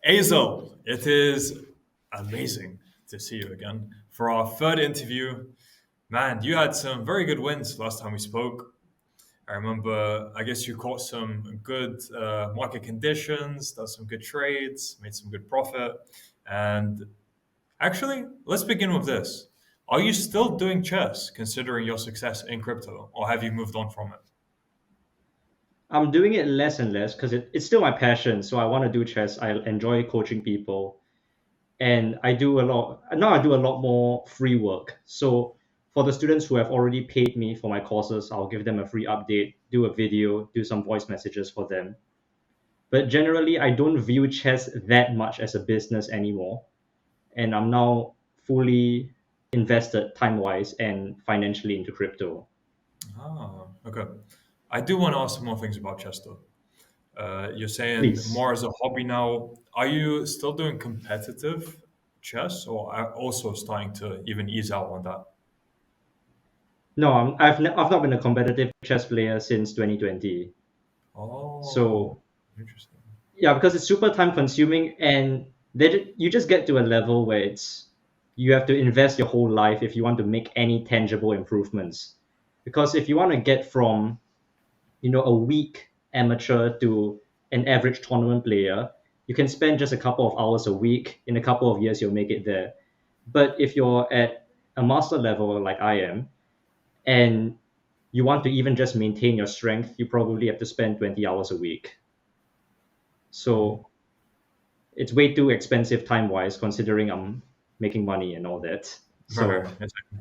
Azel, it is amazing to see you again for our third interview. Man, you had some very good wins last time we spoke. I remember, I guess you caught some good market conditions, done some good trades, made some good profit. And actually, let's begin with this. Are you still doing chess considering your success in crypto, or have you moved on from it? I'm doing it less and less because it's still my passion. So I want to do chess. I enjoy coaching people, and I do a lot. Now I do a lot more free work. So for the students who have already paid me for my courses, I'll give them a free update, do a video, do some voice messages for them. But generally, I don't view chess that much as a business anymore, and I'm now fully invested time-wise and financially into crypto. Ah, okay. I do want to ask some more things about chess, though. You're saying Please. more as a hobby now. Are you still doing competitive chess, or are also starting to even ease out on that? No, I've not been a competitive chess player since 2020. Oh, So interesting. yeah, because it's super time consuming, and you just get to a level where it's you have to invest your whole life if you want to make any tangible improvements. Because if you want to get from a weak amateur to an average tournament player, you can spend just a couple of hours a week. In a couple of years, you'll make it there. But if you're at a master level like I am, and you want to even just maintain your strength, you probably have to spend 20 hours a week. Mhm. So it's way too expensive time wise, considering I'm making money and all that. Right, So exactly.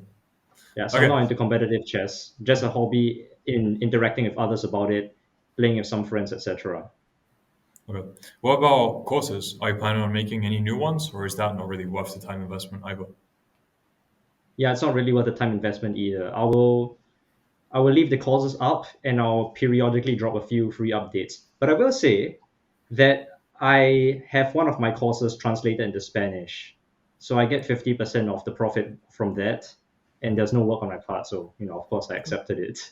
yeah, so I'm not Okay. into competitive chess, just a hobby in interacting with others about it, playing with some friends, etc. Okay. What about courses? Are you planning on making any new ones, or is that not really worth the time investment either? Yeah, it's not really worth the time investment either. I will leave the courses up and I'll periodically drop a few free updates. But I will say that I have one of my courses translated into Spanish. So I get 50% of the profit from that. And there's no work on my part. So, of course, I accepted it.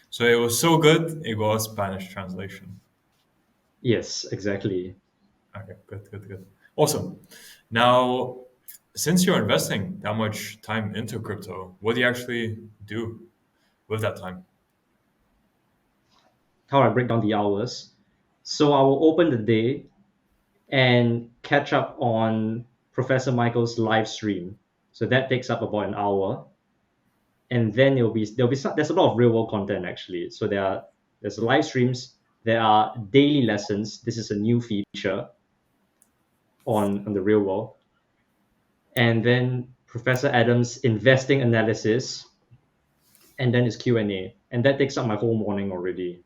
So it was so good, it was Spanish translation. Yes, exactly. Okay, good, good, good. Awesome. Now, since you're investing that much time into crypto, what do you actually do with that time? How I break down the hours. So I will open the day and catch up on Professor Michael's live stream. So that takes up about an hour. And then there's a lot of real world content actually. So there's live streams, there are daily lessons. This is a new feature on the real world, and then Professor Adams' investing analysis, and then his Q&A, and that takes up my whole morning already.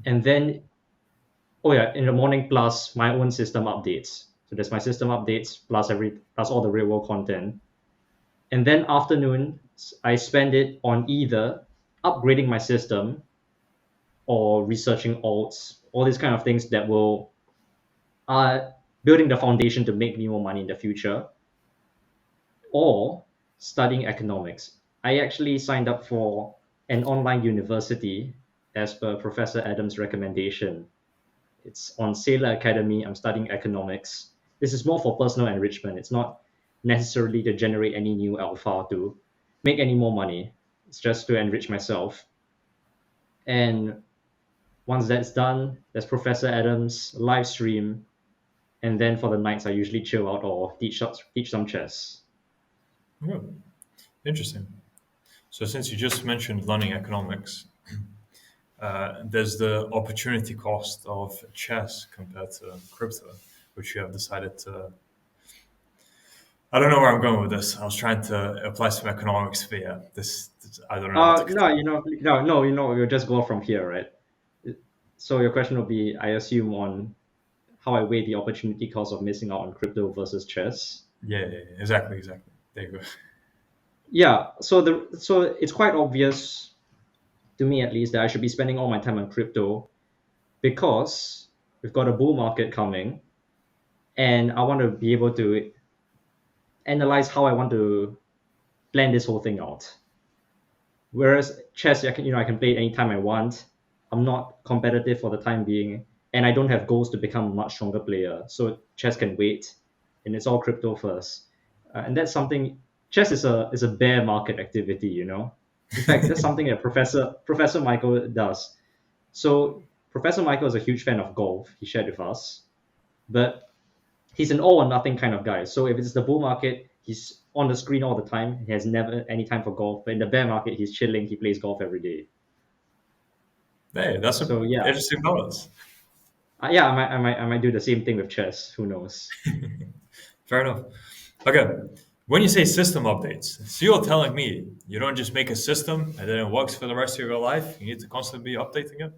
And then oh yeah, in the morning plus my own system updates. So there's my system updates plus all the real world content. And then afternoon I spend it on either upgrading my system or researching alts, all these kind of things that will are building the foundation to make me more money in the future, or studying economics. I actually signed up for an online university as per Professor Adams' recommendation. It's on Sailor Academy. I'm studying economics. This is more for personal enrichment. It's not necessarily to generate any new alpha to make any more money. It's just to enrich myself. And once that's done, there's Professor Adams' live stream. And then for the nights, I usually chill out or teach some chess. Yeah, interesting. So since you just mentioned learning economics, there's the opportunity cost of chess compared to crypto, which you have decided to. I don't know where I'm going with this. I was trying to apply some economics, but yeah, this I don't know how to No, continue. no, we'll just go from here, right? So your question will be, I assume, on how I weigh the opportunity cost of missing out on crypto versus chess. Yeah, yeah, yeah, exactly, exactly. There you go. Yeah, so it's quite obvious to me at least that I should be spending all my time on crypto because we've got a bull market coming, and I want to be able to analyze how I want to plan this whole thing out. Whereas chess, I can play it anytime I want. I'm not competitive for the time being, and I don't have goals to become a much stronger player. So chess can wait, and it's all crypto first. And that's something. Chess is a bear market activity, you know. In fact, that's something that Professor Michael does. So Professor Michael is a huge fan of golf. He shared with us, but he's an all or nothing kind of guy. So if it's the bull market, he's on the screen all the time. He has never any time for golf. But in the bear market, he's chilling. He plays golf every day. Hey, that's So an yeah, interesting balance. yeah, I might do the same thing with chess. Who knows? Fair enough. Okay. When you say system updates, so you're telling me you don't just make a system and then it works for the rest of your life. You need to constantly be updating it.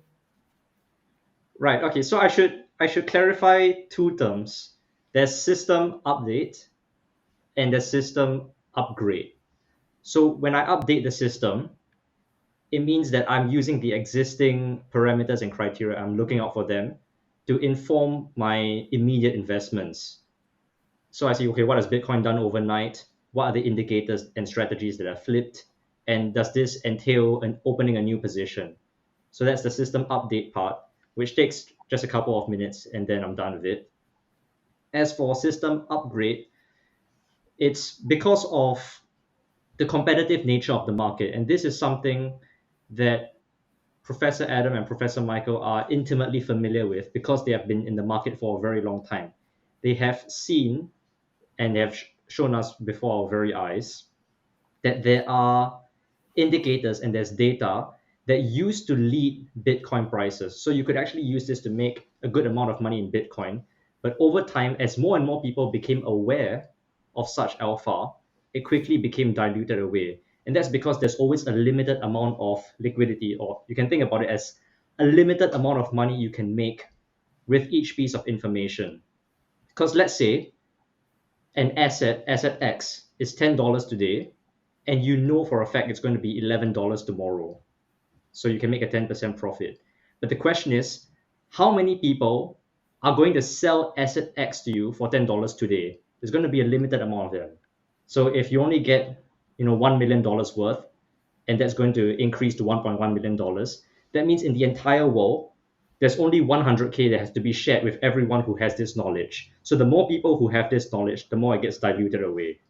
Right. Okay. So I should clarify two terms. There's system update and there's system upgrade. So when I update the system, it means that I'm using the existing parameters and criteria. I'm looking out for them to inform my immediate investments. So I say, okay, what has Bitcoin done overnight? What are the indicators and strategies that are flipped? And does this entail an opening a new position? So that's the system update part, which takes just a couple of minutes and then I'm done with it. As for system upgrade, it's because of the competitive nature of the market. And this is something that Professor Adam and Professor Michael are intimately familiar with because they have been in the market for a very long time. They have seen and they have shown us before our very eyes that there are indicators and there's data that used to lead Bitcoin prices. So you could actually use this to make a good amount of money in Bitcoin. But over time, as more and more people became aware of such alpha, it quickly became diluted away. And that's because there's always a limited amount of liquidity, or you can think about it as a limited amount of money you can make with each piece of information. Because let's say an asset X, is $10 today, and you know for a fact it's going to be $11 tomorrow. So you can make a 10% profit. But the question is, how many people are going to sell asset X to you for $10 today? There's going to be a limited amount of them. So if you only get, $1 million worth, and that's going to increase to $1.1 million, that means in the entire world, there's only 100K that has to be shared with everyone who has this knowledge. So the more people who have this knowledge, the more it gets diluted away.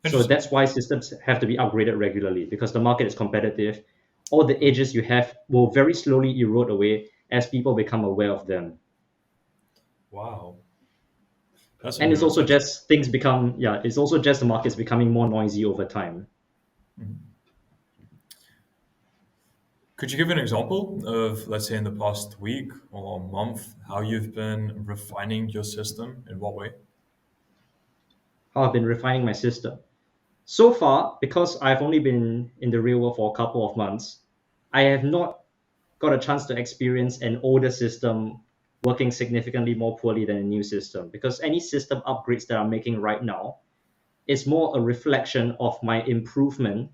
So that's why systems have to be upgraded regularly because the market is competitive. All the edges you have will very slowly erode away as people become aware of them. Wow. That's a And new it's also insight. just it's also just the market's becoming more noisy over time. Could you give an example of, let's say, in the past week or month, how you've been refining your system? In what way? How I've been refining my system. So far, because I've only been in the real world for a couple of months, I have not got a chance to experience an older system working significantly more poorly than a new system because any system upgrades that I'm making right now is more a reflection of my improvement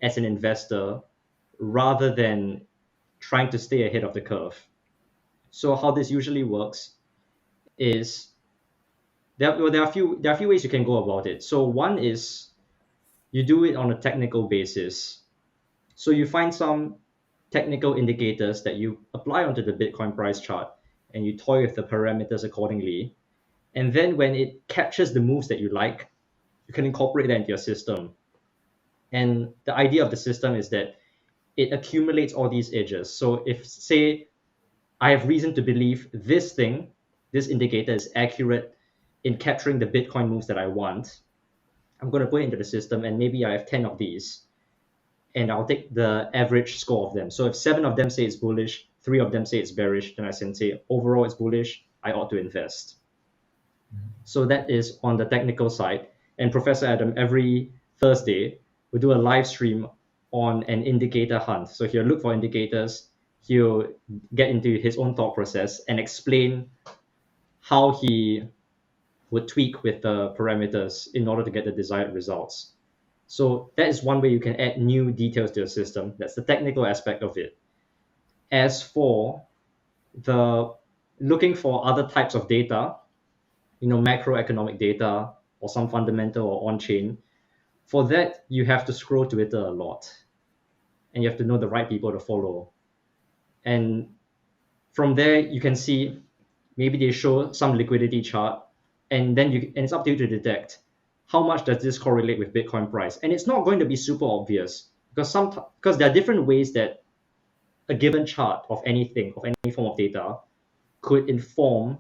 as an investor rather than trying to stay ahead of the curve. So how this usually works is there are a few ways you can go about it. So one is you do it on a technical basis. So you find some technical indicators that you apply onto the Bitcoin price chart and you toy with the parameters accordingly. And then when it captures the moves that you like, you can incorporate that into your system. And the idea of the system is that it accumulates all these edges. So if, say, I have reason to believe this indicator is accurate in capturing the Bitcoin moves that I want, I'm going to put it into the system and maybe I have 10 of these and I'll take the average score of them. So if 7 of them say it's bullish, 3 of them say it's bearish, then I can say overall it's bullish, I ought to invest. So that is on the technical side. And Professor Adam, every Thursday, we do a live stream on an indicator hunt. So he'll look for indicators, he'll get into his own thought process and explain how he would tweak with the parameters in order to get the desired results. So that is one way you can add new details to your system. That's the technical aspect of it. As for the looking for other types of data, macroeconomic data or some fundamental or on-chain, for that you have to scroll Twitter a lot and you have to know the right people to follow. And from there, you can see maybe they show some liquidity chart, and then it's up to you to detect how much does this correlate with Bitcoin price. And it's not going to be super obvious because there are different ways that a given chart of anything, of any form of data, could inform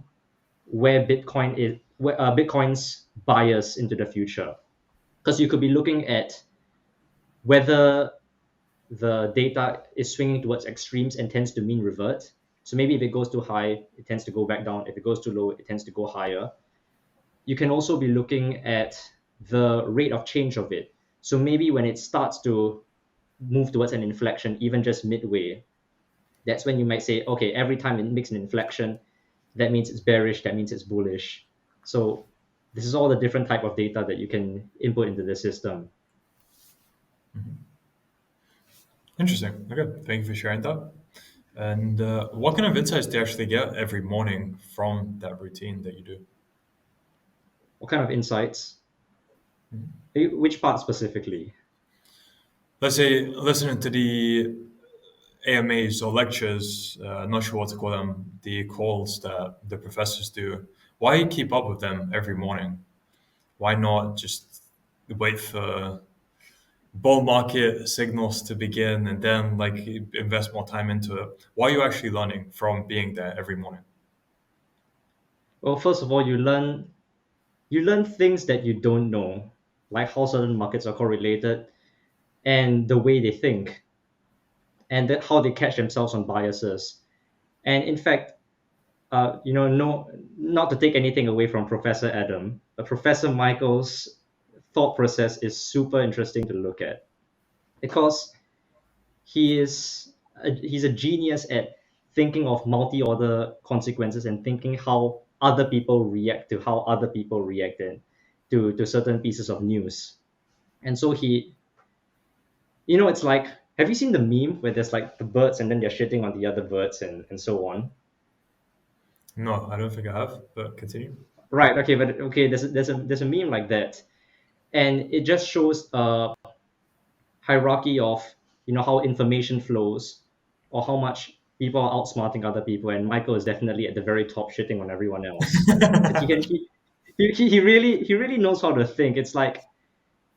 where Bitcoin's bias into the future. Because you could be looking at whether the data is swinging towards extremes and tends to mean revert. So maybe if it goes too high, it tends to go back down. If it goes too low, it tends to go higher. You can also be looking at the rate of change of it. So maybe when it starts to move towards an inflection, even just midway, that's when you might say, okay, every time it makes an inflection, that means it's bearish, that means it's bullish. So this is all the different type of data that you can input into the system. Interesting. Okay, thank you for sharing that. And what kind of insights do you actually get every morning from that routine that you do? What kind of insights? Which part specifically? Let's say listening to the AMAs or lectures, not sure what to call them, the calls that the professors do. Why keep up with them every morning? Why not just wait for bull market signals to begin and then like invest more time into it? Why are you actually learning from being there every morning? Well, first of all, you learn things that you don't know, like how certain markets are correlated and the way they think, and that how they catch themselves on biases. And in fact, no, not to take anything away from Professor Adam, but Professor Michael's thought process is super interesting to look at because he's a genius at thinking of multi-order consequences and thinking how other people react to how other people reacted to certain pieces of news. And so it's like, have you seen the meme where there's like the birds and then they're shitting on the other birds and so on? No, I don't think I have, but continue. Right. Okay. But okay. There's a meme like that, and it just shows a hierarchy of how information flows, or how much people are outsmarting other people, and Michael is definitely at the very top, shitting on everyone else. Because he really knows how to think. It's like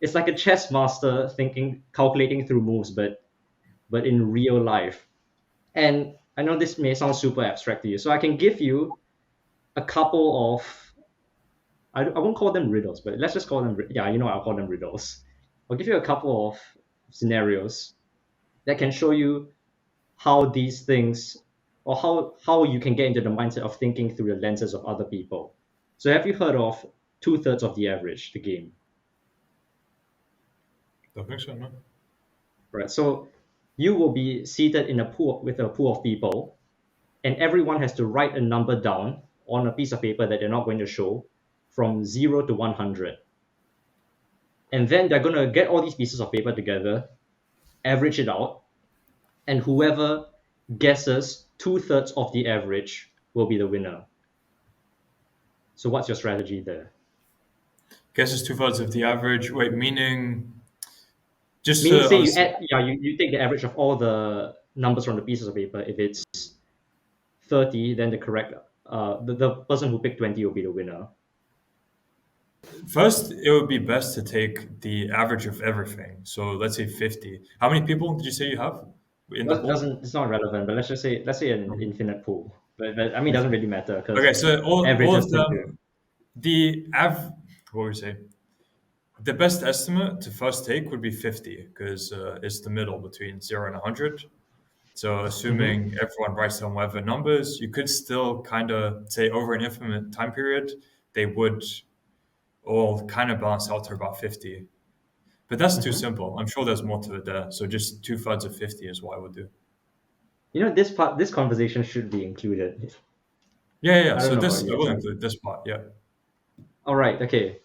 a chess master thinking, calculating through moves, but in real life. And I know this may sound super abstract to you, so I can give you a couple of, I won't call them riddles, but let's just call them, yeah, I'll call them riddles. I'll give you a couple of scenarios that can show you how these things, or how you can get into the mindset of thinking through the lenses of other people. So have you heard of two-thirds of the average, the game? Don't think so, no. Right. So you will be seated in a pool with a pool of people, and everyone has to write a number down on a piece of paper that they're not going to show from 0 to 100. And then they're going to get all these pieces of paper together, average it out, and whoever guesses two-thirds of the average will be the winner. So what's your strategy there? Guess it's two-thirds of the average. Wait, meaning just Meaning, say you understand. you take the average of all the numbers from the pieces of paper. If it's 30, then the person who picked 20 will be the winner. First, it would be best to take the average of everything. So let's say 50. How many people did you say you have in the pool? It's not relevant, but let's say an infinite pool. But I mean, it doesn't really matter because Okay, so all averages of tend to. them, what would you say? The best estimate to first take would be 50 because it's the middle between 0 and 100. So Mhm. assuming everyone writes down whatever numbers, you could still kind of say over an infinite time period, they would all kind of balance out to about 50. But that's too Mhm. simple. I'm sure there's more to it there. So just two-thirds of 50 is what I would do. This conversation should be included. Yeah. I don't So know about this, I you. will include this part. Yeah. All right. Okay.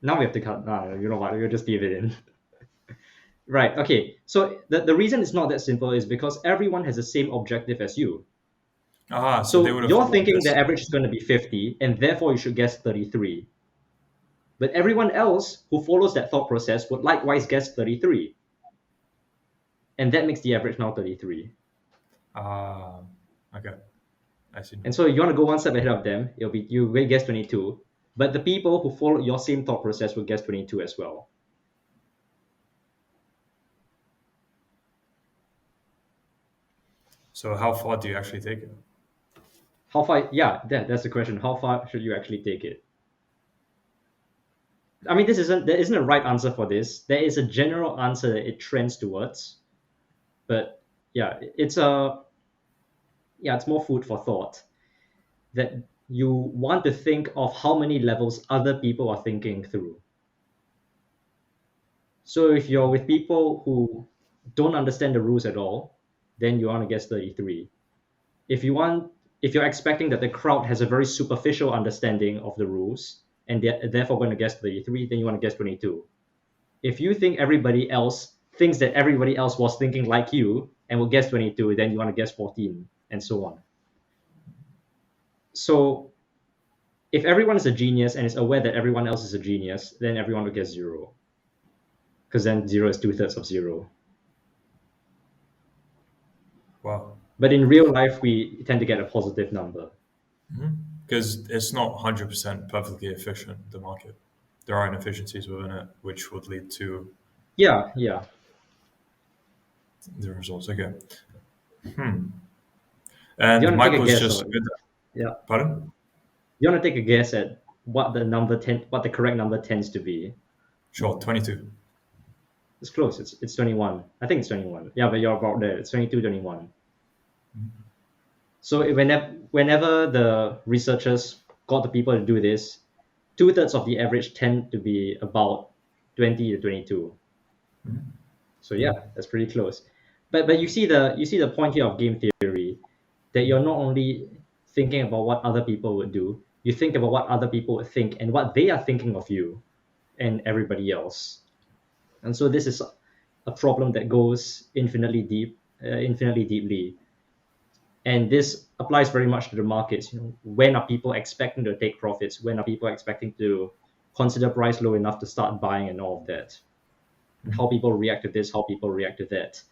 Now we have to cut. You know what? We'll just leave it in. Right. Okay. So the reason it's not that simple is because everyone has the same objective as you. Aha, so they So would have you're thought like thinking the this. average is going to be 50, and therefore you should guess 33. But everyone else who follows that thought process would likewise guess 33. And that makes the average now 33. Ah, okay. I see. And so you want to go one step ahead of them, you will guess 22. But the people who follow your same thought process will guess 22 as well. So how far do you actually take it? How far? Yeah, that's the question. How far should you actually take it? I mean, there isn't a right answer for this. There is a general answer that it trends towards, but yeah, it's more food for thought. That you want to think of how many levels other people are thinking through. So if you're with people who don't understand the rules at all, then you want to guess 33. If you want, if you're expecting that the crowd has a very superficial understanding of the rules and they're therefore going to guess 33, then you want to guess 22. If you think everybody else thinks that everybody else was thinking like you and will guess 22, then you want to guess 14, and so on. So if everyone is a genius and is aware that everyone else is a genius, then everyone will guess 0. Because then 0 is 2/3 of 0. Wow. But in real life, we tend to get a positive number. Because it's not 100% perfectly efficient, the market. There are inefficiencies within it, which would lead to Yeah. the results. Okay. Do And you want to take a Michael's guess? just good. Yeah. Pardon? You want to take a guess at what the correct number tends to be? Sure, 22. It's close. It's 21. I think it's 21. Yeah, but you're about there. It's 22, 21. So whenever the researchers got the people to do this, 2/3 of the average tend to be about 20 to 22. So yeah, that's pretty close. But you see the point here of game theory, that you're not only thinking about what other people would do, you think about what other people would think and what they are thinking of you and everybody else. And so this is a problem that goes infinitely deeply. And this applies very much to the markets. When are people expecting to take profits? When are people expecting to consider price low enough to start buying and all of that? And how people react to this, how people react to that.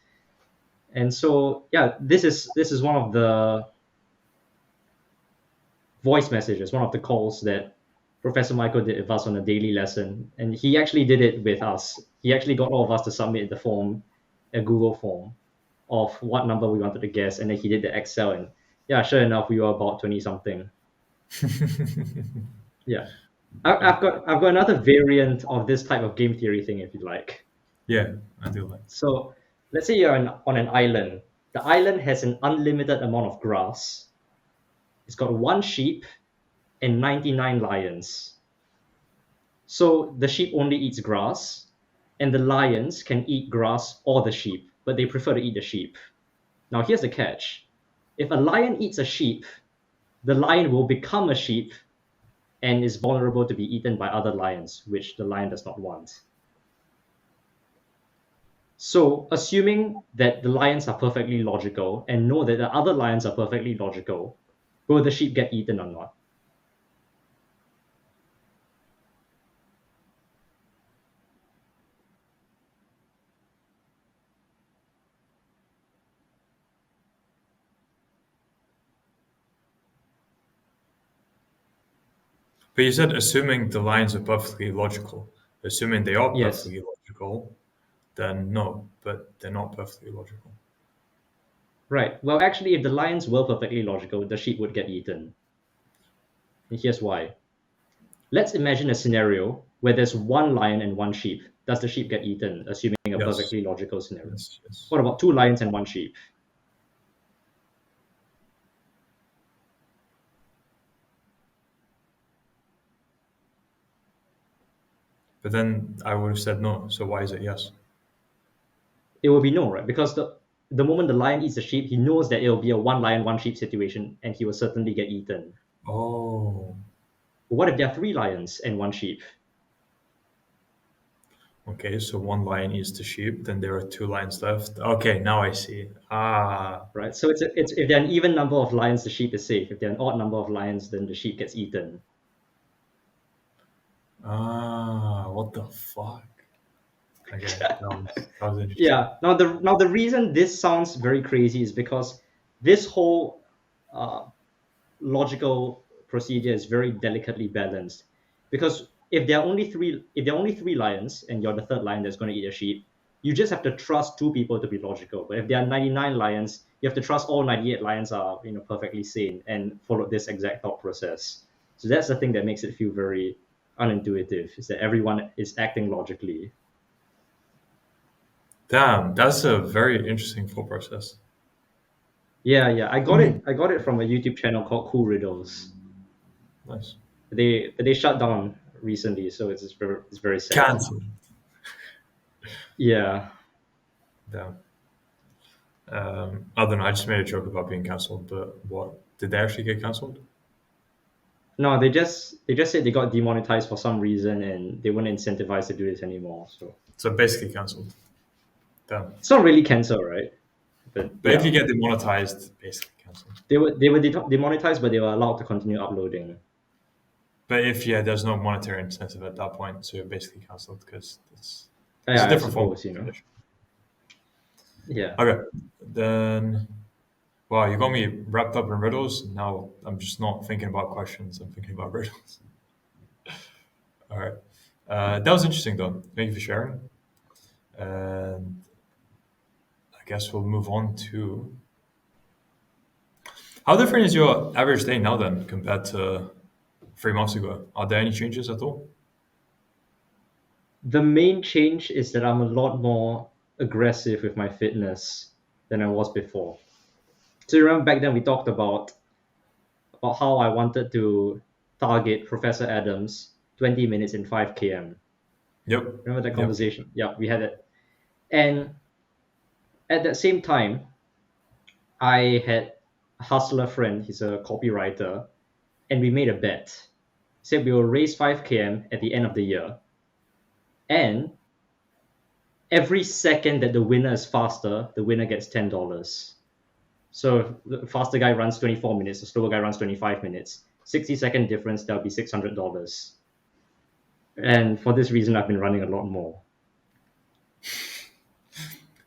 And so yeah, this is one of the voice messages, one of the calls that Professor Michael did with us on a daily lesson. And he actually did it with us. He actually got all of us to submit the form, a Google form, of what number we wanted to guess, and then he did the Excel, and yeah, sure enough, we were about 20 something. Yeah. I've got another variant of this type of game theory thing if you'd like. Yeah, I do like. So let's say you're on an island. The island has an unlimited amount of grass. It's got 1 sheep and 99 lions. So the sheep only eats grass, and the lions can eat grass or the sheep, but they prefer to eat the sheep. Now here's the catch. If a lion eats a sheep, the lion will become a sheep and is vulnerable to be eaten by other lions, which the lion does not want. So, assuming that the lions are perfectly logical and know that the other lions are perfectly logical, will the sheep get eaten or not? But you said assuming the lines are perfectly logical. Assuming they are Yes. perfectly logical, then no, but they're not perfectly logical. Right. Well, actually, if the lions were perfectly logical, the sheep would get eaten. And here's why. Let's imagine a scenario where there's 1 lion and 1 sheep. Does the sheep get eaten, assuming a Yes. perfectly logical scenario? Yes. What about 2 lions and 1 sheep? But then I would have said no. So why is it yes? It will be no, right? Because the moment the lion eats the sheep, he knows that it will be a 1 lion, 1 sheep situation, and he will certainly get eaten. Oh, But what if there are 3 lions and 1 sheep? okay. So 1 lion eats the sheep, then there are 2 lions left. Okay, now I see. Ah, Right. So it's if there are an even number of lions, the sheep is safe. If there are an odd number of lions, then the sheep gets eaten. what the fuck? Okay, that was interesting. Yeah. Now the reason this sounds very crazy is because This whole uh, logical procedure is very delicately balanced, because if there are only three lions and you're the third lion that's going to eat a sheep, you just have to trust two people to be logical. But if there are 99 lions, you have to trust all 98 lions are perfectly sane and follow this exact thought process. So that's the thing that makes it feel very unintuitive, is that everyone is acting logically. Damn, that's a very interesting thought process. Yeah, I got Mm. it. I got it from a YouTube channel called Cool Riddles. Nice. They shut down recently, so it's very sad. Cancelled. Yeah. Damn. I don't know. I just made a joke about being cancelled, but what? Did they actually get cancelled? No, they just said they got demonetized for some reason and they weren't incentivized to do this anymore. So So basically cancelled. Damn. it's not really cancel, right? But But if yeah, you get demonetized, basically cancelled. they were demonetized, but they were allowed to continue uploading. But if yeah, there's no monetary incentive at that point, so you're basically cancelled because it's a Yeah, I different form of suppose, manipulation. Yeah. Okay, then wow, you got me wrapped up in riddles. Now I'm just not thinking about questions. I'm thinking about riddles. All right, that was interesting though. Thank you for sharing. And I guess we'll move on to how different is your average day now then compared to 3 months ago? Are there any changes at all? The main change is that I'm a lot more aggressive with my fitness than I was before. So you remember back then we talked about how I wanted to target Professor Adams 20 minutes in 5 km. Yep. Remember that Yep. conversation? Yeah, we had it. And at that same time, I had a hustler friend, he's a copywriter, and we made a bet. Said we will raise 5 km at the end of the year. And every second that the winner is faster, the winner gets $10. So if the faster guy runs 24 minutes, the slower guy runs 25 minutes. 60-second difference, that'll be $600. And for this reason, I've been running a lot more.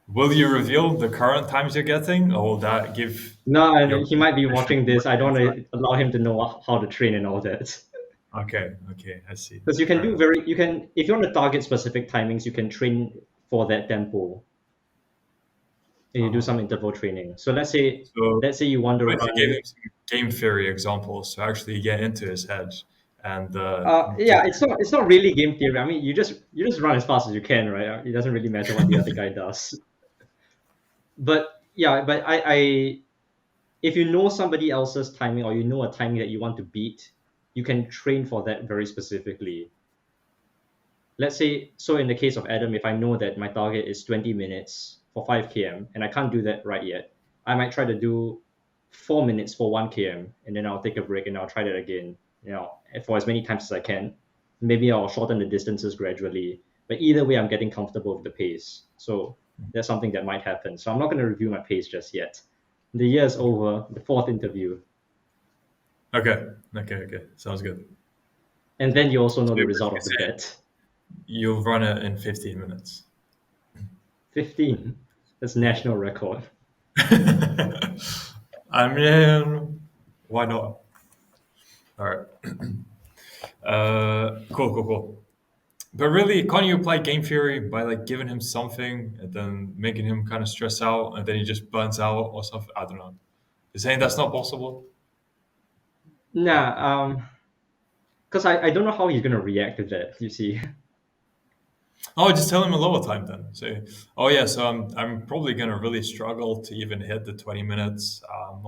Will you reveal the current times you're getting, or will that give No, your and he might be competition watching more this. I don't want insight? to allow him to know how to train and all that. Okay, okay, I see. Because you can Fair do enough. you can, if you want to target specific timings, you can train for that tempo and you do Uh-huh. some interval training. So So, let's say you want to what if you gave run. him some game theory examples to actually get into his head and Yeah, it's not really game theory. I mean, you just run as fast as you can, right? It doesn't really matter what the other guy does. But yeah, but I if you know somebody else's timing or you know a timing that you want to beat, you can train for that very specifically. Let's say, so in the case of Adam, if I know that my target is 20 minutes for 5 km and I can't do that right yet, I might try to do 4 minutes for 1 km and then I'll take a break and I'll try that again, for as many times as I can. Maybe I'll shorten the distances gradually, but either way, I'm getting comfortable with the pace. So that's something that might happen. So I'm not going to review my pace just yet. The year is over, the fourth interview, okay, okay, sounds good. and then you also So know the you're result basically of the saying bet. you'll run it in 15 minutes. 15. That's national record. I mean, why not? All right. Cool. But really, can't you apply game theory by like giving him something and then making him kind of stress out and then he just burns out or something? I don't know. You're saying that's not possible? Nah, because I don't know how he's gonna react to that. You see, Oh, just tell him a lower time then. Say, oh yeah, so I'm probably gonna really struggle to even hit the 20 minutes. I'm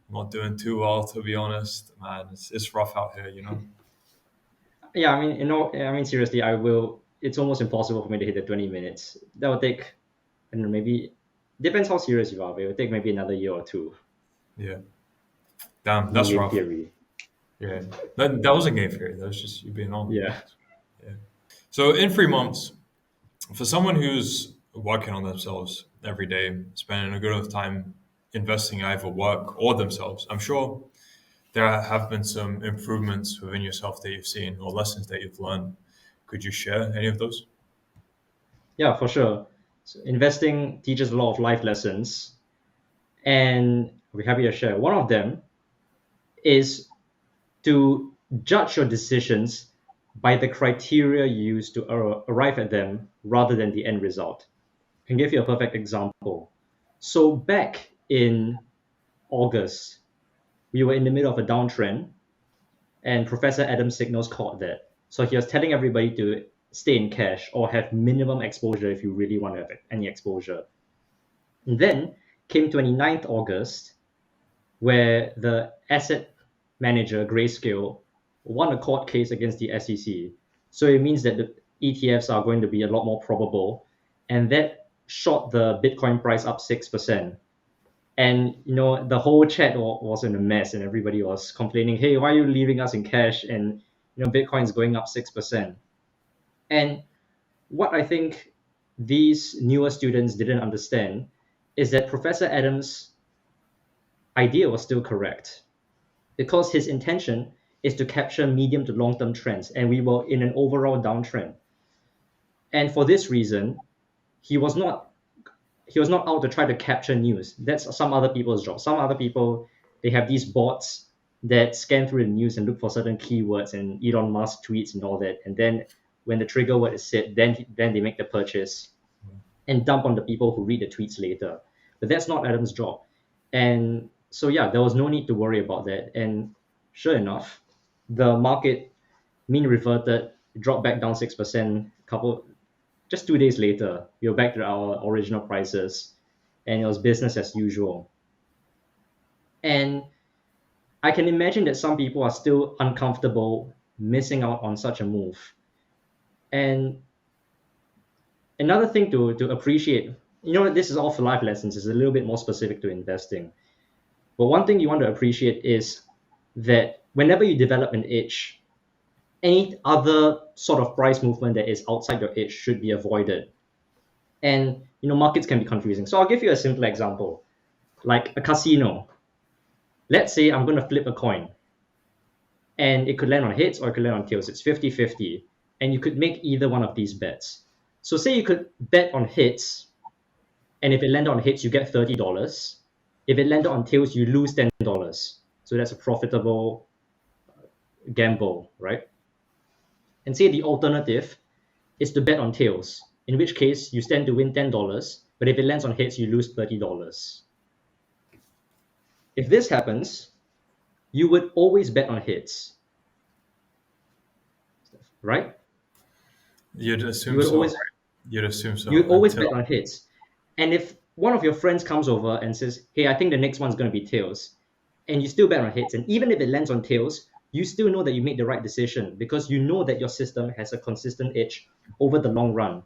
not doing too well to be honest. Man, it's rough out here, you know. yeah. I mean, I mean, seriously, I will. It's almost impossible for me to hit the 20 minutes. That will take, I don't know, maybe depends how serious you are. But it will take maybe another year or two Yeah. Damn, in that's game rough. theory. Yeah. That wasn't game theory. That was just you being on. Yeah, Yeah. So in 3 months, for someone who's working on themselves every day, spending a good amount of time investing in either work or themselves, I'm sure there have been some improvements within yourself that you've seen or lessons that you've learned. Could you share any of those? yeah, for sure. So investing teaches a lot of life lessons, and I'll be happy to share. One of them is to judge your decisions by the criteria you use to arrive at them rather than the end result. I can give you a perfect example. So back in August, we were in the middle of a downtrend, and Professor Adam Signals called that. So he was telling everybody to stay in cash or have minimum exposure if you really want to have any exposure. And then came 29th August, where the asset manager, Grayscale, won a court case against the SEC. So it means that the ETFs are going to be a lot more probable, and that shot the Bitcoin price up 6%. And the whole chat was in a mess, and everybody was complaining, "Hey, why are you leaving us in cash?" And Bitcoin's going up 6%. And what I think these newer students didn't understand is that Professor Adams' idea was still correct, because his intention is to capture medium to long-term trends, and we were in an overall downtrend. And for this reason, he was not out to try to capture news. That's some other people's job. Some other people, they have these bots that scan through the news and look for certain keywords and Elon Musk tweets and all that. And then when the trigger word is set, then they make the purchase and dump on the people who read the tweets later. But that's not Adam's job. And so yeah, there was no need to worry about that. And sure enough, the market mean reverted, dropped back down 6%. Just 2 days later, we were back to our original prices, and it was business as usual. And I can imagine that some people are still uncomfortable missing out on such a move. And another thing to appreciate, this is all for life lessons, is a little bit more specific to investing. But one thing you want to appreciate is that whenever you develop an edge, any other sort of price movement that is outside your edge should be avoided. And markets can be confusing. So I'll give you a simple example, like a casino. Let's say I'm going to flip a coin, and it could land on heads or it could land on tails. It's 50-50, and you could make either one of these bets. So say you could bet on heads, and if it landed on heads, you get $30. If it landed on tails, you lose $10. So that's a profitable gamble, right? And say the alternative is to bet on tails, in which case you stand to win $10, but if it lands on heads, you lose $30. If this happens, you would always bet on heads, right? You'd assume so. You'd assume so. You'd always bet on heads. And if one of your friends comes over and says, "Hey, I think the next one's going to be tails," and you still bet on heads, and even if it lands on tails, you still know that you made the right decision because you know that your system has a consistent edge over the long run.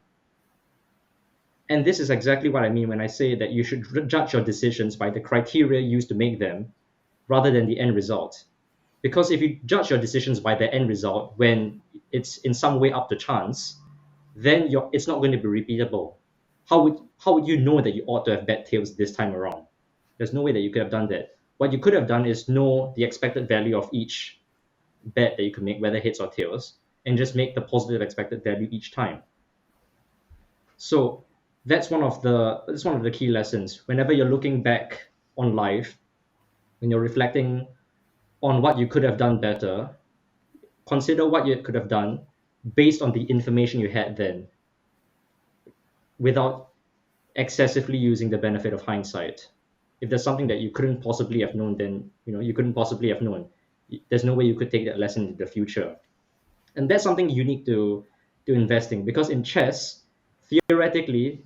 And this is exactly what I mean when I say that you should judge your decisions by the criteria used to make them rather than the end result. Because if you judge your decisions by the end result when it's in some way up to chance, then it's not going to be repeatable. How would you know that you ought to have bet tails this time around? There's no way that you could have done that. What you could have done is know the expected value of each bet that you could make, whether heads or tails, and just make the positive expected value each time. So that's one of the key lessons. Whenever you're looking back on life, when you're reflecting on what you could have done better, consider what you could have done based on the information you had then, without excessively using the benefit of hindsight. If there's something that you couldn't possibly have known, then you couldn't possibly have known. There's no way you could take that lesson into the future. And that's something unique to investing, because in chess, theoretically,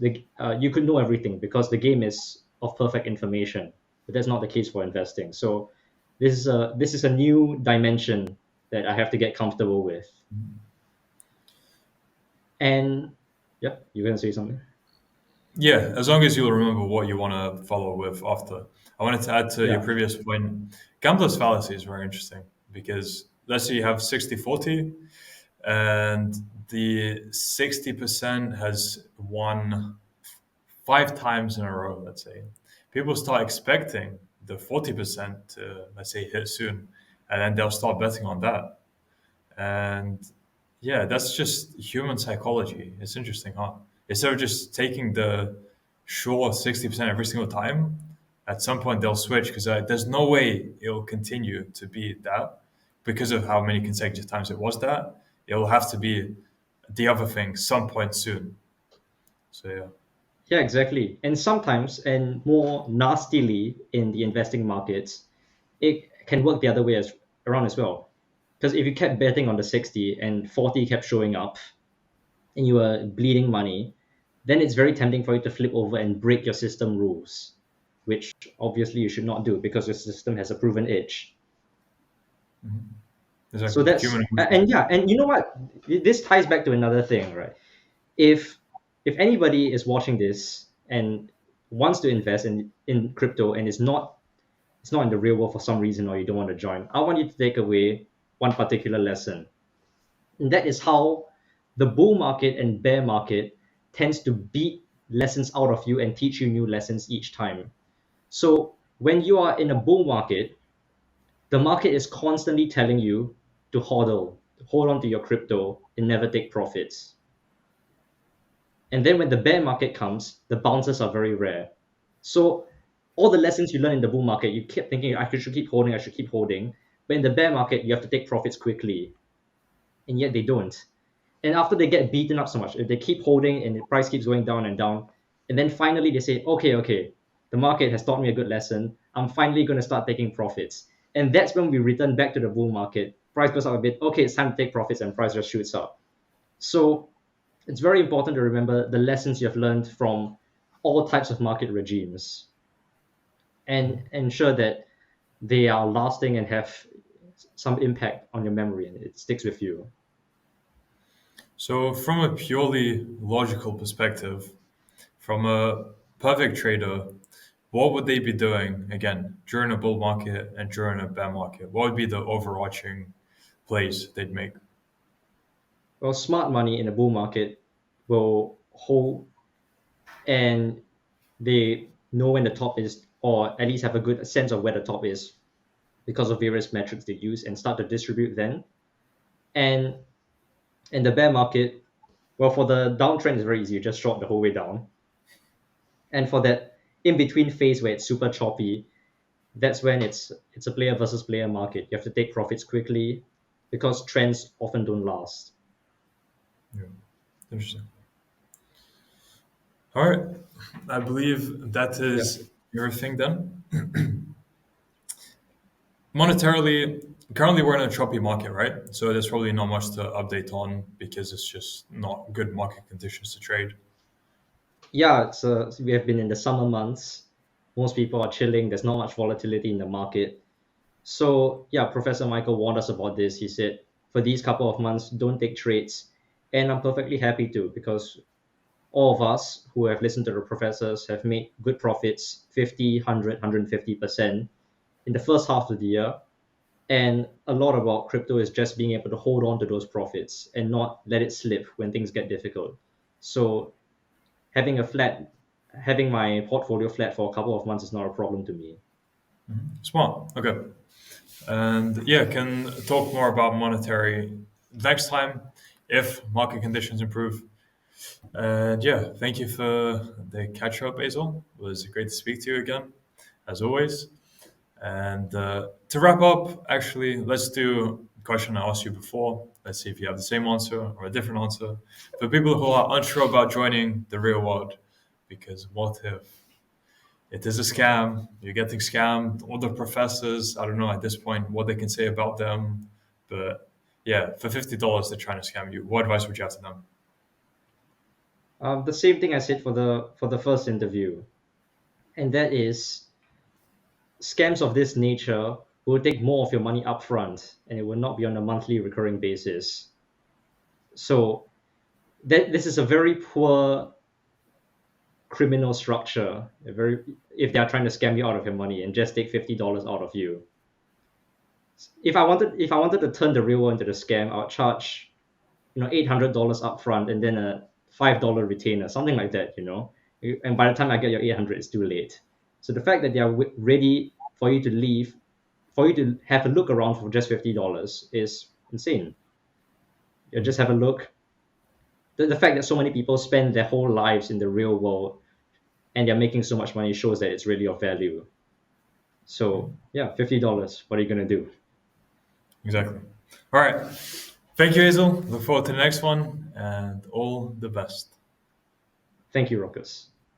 you could know everything because the game is of perfect information, but that's not the case for investing. So this is a new dimension that I have to get comfortable with. And yeah, you're gonna say something? Yeah, as long as you'll remember what you want to follow with after. I wanted to add to your previous point. Gambler's fallacy is very interesting because let's say you have 60-40 and the 60% has won 5 times in a row, let's say. People start expecting the 40% to, let's say, hit soon, and then they'll start betting on that. And yeah, that's just human psychology. It's interesting, huh? Instead of just taking the sure 60% every single time, at some point they'll switch because there's no way it'll continue to be that because of how many consecutive times it was that. It'll have to be the other thing some point soon. So yeah. Yeah, exactly. And sometimes, and more nastily in the investing markets, it can work the other way around as well. Because if you kept betting on the 60 and 40 kept showing up and you were bleeding money, then it's very tempting for you to flip over and break your system rules, which obviously you should not do because your system has a proven edge. Exactly. So that's Human. and yeah, and you know what? This ties back to another thing, right? If anybody is watching this and wants to invest in crypto and it's not in the real world for some reason or you don't want to join, I want you to take away one particular lesson. And that is how the bull market and bear market tends to beat lessons out of you and teach you new lessons each time. So when you are in a bull market, the market is constantly telling you to hold on to your crypto and never take profits. And then when the bear market comes, the bounces are very rare. So all the lessons you learn in the bull market, you keep thinking, I should keep holding, I should keep holding. But in the bear market, you have to take profits quickly. And yet they don't. And after they get beaten up so much, if they keep holding and the price keeps going down and down, and then finally they say, okay, the market has taught me a good lesson. I'm finally going to start taking profits. And that's when we return back to the bull market. Price goes up a bit. Okay, it's time to take profits, and price just shoots up. So it's very important to remember the lessons you've learned from all types of market regimes and ensure that they are lasting and have some impact on your memory and it sticks with you. So from a purely logical perspective, from a perfect trader, what would they be doing again during a bull market and during a bear market? What would be the overarching plays they'd make? Well, smart money in a bull market will hold and they know when the top is, or at least have a good sense of where the top is because of various metrics they use and start to distribute then. And in the bear market, well, for the downtrend, it's very easy. You just short the whole way down. And for that in between phase where it's super choppy, that's when it's a player versus player market. You have to take profits quickly because trends often don't last. Yeah. Interesting. All right. I believe that is everything then. Monetarily, currently we're in a choppy market, right? So there's probably not much to update on because it's just not good market conditions to trade. Yeah, so we have been in the summer months. Most people are chilling. There's not much volatility in the market. So yeah, Professor Michael warned us about this. He said, for these couple of months, don't take trades. And I'm perfectly happy to because all of us who have listened to the professors have made good profits, 50, 100, 150% in the first half of the year. And a lot about crypto is just being able to hold on to those profits and not let it slip when things get difficult. So having my portfolio flat for a couple of months is not a problem to me. Smart. Okay. And yeah, can talk more about monetary next time if market conditions improve. And yeah, thank you for the catch up, Basil. It was great to speak to you again, as always. And to wrap up, actually, let's do a question I asked you before. Let's see if you have the same answer or a different answer. For people who are unsure about joining the real world, because what if it is a scam? You're getting scammed. All the professors, I don't know at this point what they can say about them. But yeah, for $50, they're trying to scam you. What advice would you have to them? The same thing I said for the first interview, and that is scams of this nature will take more of your money upfront, and it will not be on a monthly recurring basis. So this is a very poor criminal structure. If they are trying to scam you out of your money and just take $50 out of you. If I wanted to turn the real world into the scam, I would charge $800 upfront and then a $5 retainer, something like that. And by the time I get your 800, it's too late. So the fact that they are ready for you to leave, for you to have a look around for just $50 is insane. You just have a look. The fact that so many people spend their whole lives in the real world and they're making so much money shows that it's really of value. So yeah, $50. What are you gonna do? Exactly. All right. Thank you, Hazel. Look forward to the next one and all the best. Thank you, Ruckus.